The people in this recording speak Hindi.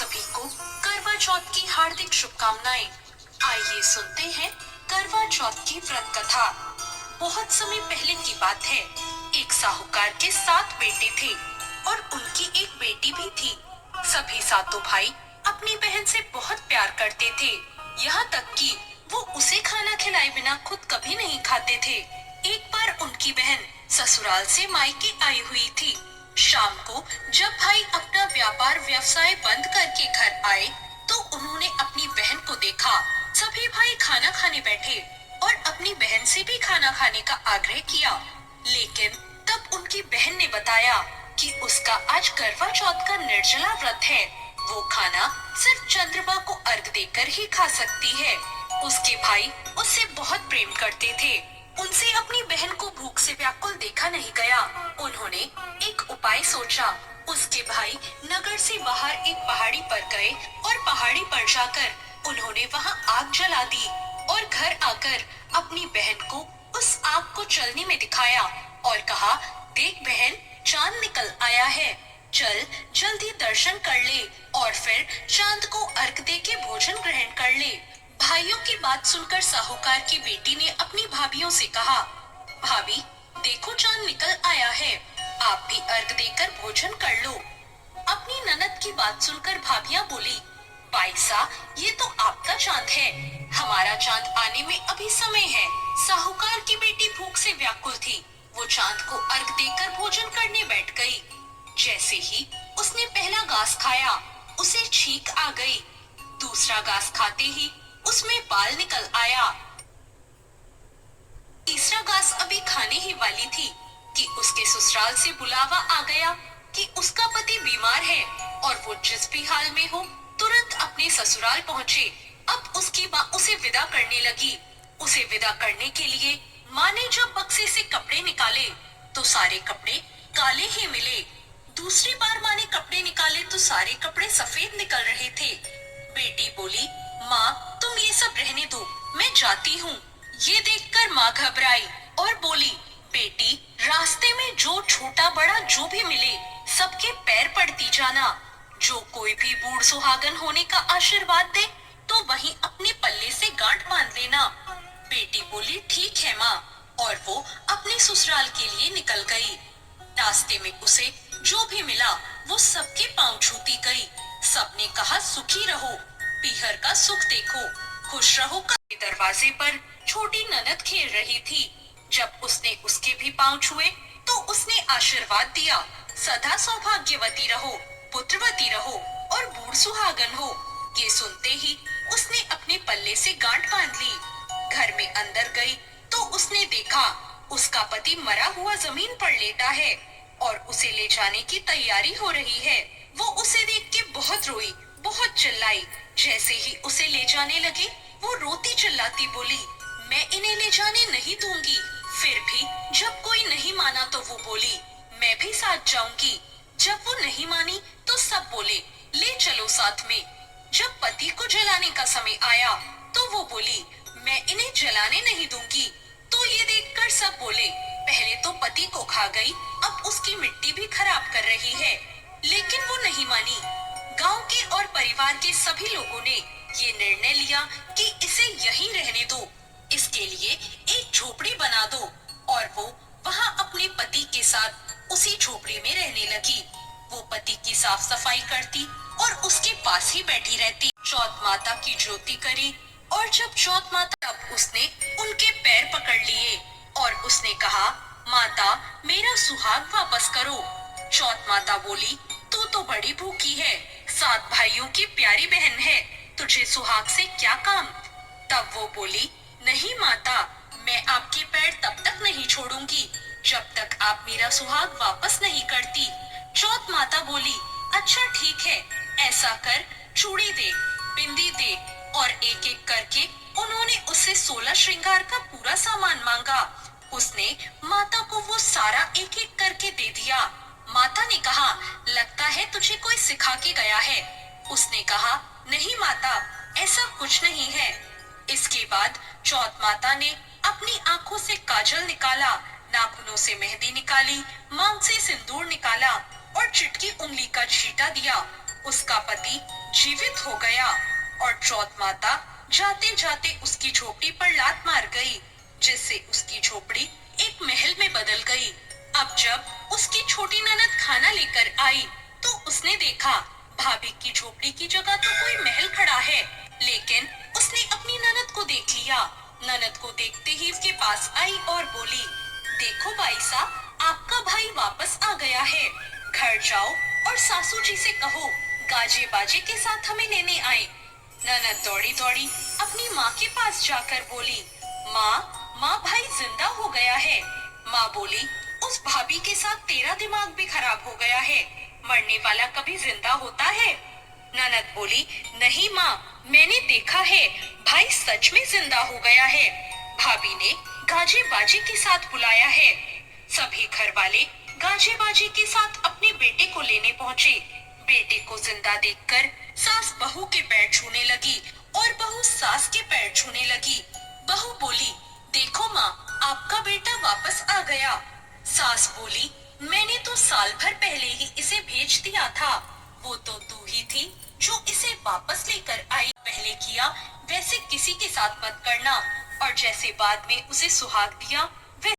सभी को करवा चौथ की हार्दिक शुभकामनाएं। आइए सुनते हैं करवा चौथ की व्रत कथा। बहुत समय पहले की बात है। एक साहूकार के 7 बेटे थे और उनकी एक बेटी भी थी। सभी सातों भाई अपनी बहन से बहुत प्यार करते थे, यहाँ तक कि वो उसे खाना खिलाए बिना खुद कभी नहीं खाते थे। एक बार उनकी बहन ससुराल से मायके आई हुई थी। शाम को जब भाई अपना व्यापार व्यवसाय बंद करके घर आए तो उन्होंने अपनी बहन को देखा। सभी भाई खाना खाने बैठे और अपनी बहन से भी खाना खाने का आग्रह किया, लेकिन तब उनकी बहन ने बताया कि उसका आज करवा चौथ का निर्जला व्रत है। वो खाना सिर्फ चंद्रमा को अर्घ देकर ही खा सकती है। उसके भाई उससे बहुत प्रेम करते थे। उनसे अपनी बहन को भूख से व्याकुल देखा नहीं गया। उन्होंने एक उपाय सोचा। उसके भाई नगर से बाहर एक पहाड़ी पर गए और पहाड़ी पर जाकर उन्होंने वहां आग जला दी और घर आकर अपनी बहन को उस आग को जलने में दिखाया और कहा, देख बहन, चांद निकल आया है, चल जल्दी दर्शन कर ले और फिर चांद को अर्घ दे के भोजन ग्रहण कर ले। भाइयों की बात सुनकर साहूकार की बेटी ने अपनी भाभियों से कहा, भाभी देखो चांद निकल आया है, आप भी अर्घ देकर भोजन कर लो। अपनी ननद की बात सुनकर भाभियां बोली, बाईसा ये तो आपका चांद है, हमारा चांद आने में अभी समय है। साहूकार की बेटी भूख से व्याकुल थी। वो चांद को अर्घ देकर भोजन करने बैठ गई। जैसे ही उसने पहला घास खाया उसे छींक आ गई। दूसरा घास खाते ही उसमें बाल निकल आया। तीसरा घास अभी खाने ही वाली थी कि उसके ससुराल से बुलावा आ गया कि उसका पति बीमार है और वो जिस भी हाल में हो तुरंत अपने ससुराल पहुँचे। अब उसकी माँ उसे विदा करने लगी। उसे विदा करने के लिए माँ ने जब बक्से से कपड़े निकाले तो सारे कपड़े काले ही मिले। दूसरी बार माँ ने कपड़े निकाले तो सारे कपड़े सफेद निकल रहे थे। बेटी बोली, माँ तुम ये सब रहने दो, मैं जाती हूँ। ये देखकर माँ घबराई और बोली, बेटी रास्ते में जो छोटा बड़ा जो भी मिले सबके पैर पड़ती जाना। जो कोई भी बूढ़ सुहागन होने का आशीर्वाद दे तो वहीं अपने पल्ले से गांठ बांध लेना। बेटी बोली, ठीक है माँ, और वो अपने ससुराल के लिए निकल गई। रास्ते में उसे जो भी मिला वो सबके पांव छूती गई। सबने कहा, सुखी रहो, पीहर का सुख देखो, खुश रहो। दरवाजे पर छोटी ननद खेल रही थी। जब उसने उसके भी पांव छुए तो उसने आशीर्वाद दिया, सदा सौभाग्यवती रहो, पुत्रवती रहो और बूढ़ सुहागन हो। ये सुनते ही उसने अपने पल्ले से गांठ बांध ली। घर में अंदर गई तो उसने देखा उसका पति मरा हुआ जमीन पर लेटा है और उसे ले जाने की तैयारी हो रही है। वो उसे देख के बहुत रोई, बहुत चिल्लाई। जैसे ही उसे ले जाने लगी वो रोती चिल्लाती बोली, मैं इन्हें ले जाने नहीं दूंगी। फिर भी जब कोई नहीं माना तो वो बोली, मैं भी साथ जाऊंगी। जब वो नहीं मानी तो सब बोले, ले चलो साथ में। जब पति को जलाने का समय आया तो वो बोली, मैं इन्हें जलाने नहीं दूंगी। तो ये देखकर सब बोले, पहले तो पति को खा गई, अब उसकी मिट्टी भी खराब कर रही है। लेकिन वो नहीं मानी। गांव के और परिवार के सभी लोगों ने ये निर्णय लिया कि इसे यहीं रहने दो। इसके लिए एक झोपड़ी बना दो और वो वहां अपने पति के साथ उसी झोपड़ी में रहने लगी। वो पति की साफ सफाई करती और उसके पास ही बैठी रहती। चौथ माता की ज्योति करी और जब चौथ माता, तब उसने उनके पैर पकड़ लिए और उसने कहा, माता मेरा सुहाग वापस करो। चौथ माता बोली, तू तो बड़ी भूखी है, 7 भाइयों की प्यारी बहन है, तुझे सुहाग से क्या काम। तब वो बोली, नहीं माता, मैं आपके पैर तब तक नहीं छोड़ूंगी जब तक आप मेरा सुहाग वापस नहीं करती। चौथ माता बोली, अच्छा ठीक है, ऐसा कर, चूड़ी दे, बिंदी दे। और एक एक करके उन्होंने उससे 16 श्रृंगार का पूरा सामान मांगा। उसने माता को वो सारा एक एक करके दे दिया। माता ने कहा, लगता है तुझे कोई सिखा के गया है। उसने कहा, नहीं माता, ऐसा कुछ नहीं है। इसके बाद चौथ माता ने अपनी आंखों से काजल निकाला, नाखूनों से मेहंदी निकाली, मांग से सिंदूर निकाला और चिटकी उंगली का छींटा दिया। उसका पति जीवित हो गया और चौथ माता जाते जाते उसकी झोपड़ी पर लात मार गई, जिससे उसकी झोपड़ी एक महल में बदल गई। अब जब उसकी छोटी ननद खाना लेकर आई तो उसने देखा भाभी की झोपड़ी की जगह तो कोई महल खड़ा है, लेकिन उसने अपनी ननद को देख लिया। ननद को देखते ही उसके पास आई और बोली, देखो बाईसा, आपका भाई वापस आ गया है। घर जाओ और सासू जी से कहो गाजे बाजे के साथ हमें लेने आए। ननद दौड़ी दौड़ी अपनी माँ के पास जाकर बोली, माँ भाई जिंदा हो गया है। माँ बोली, उस भाभी के साथ तेरा दिमाग भी खराब हो गया है, मरने वाला कभी जिंदा होता है? ननद बोली, नहीं माँ, मैंने देखा है, भाई सच में जिंदा हो गया है। भाभी ने गाजे बाजे के साथ बुलाया है। सभी घर वाले गाजे बाजे के साथ अपने बेटे को लेने पहुँचे। बेटे को जिंदा देखकर सास बहू के पैर छूने लगी और बहू सास के पैर छूने लगी। बहू बोली, देखो माँ, आपका बेटा वापस आ गया। सास बोली, मैंने तो साल भर पहले ही इसे भेज दिया था। वो तो तू ही थी जो इसे वापस लेकर आई। पहले किया वैसे किसी के साथ मत करना, और जैसे बाद में उसे सुहाग दिया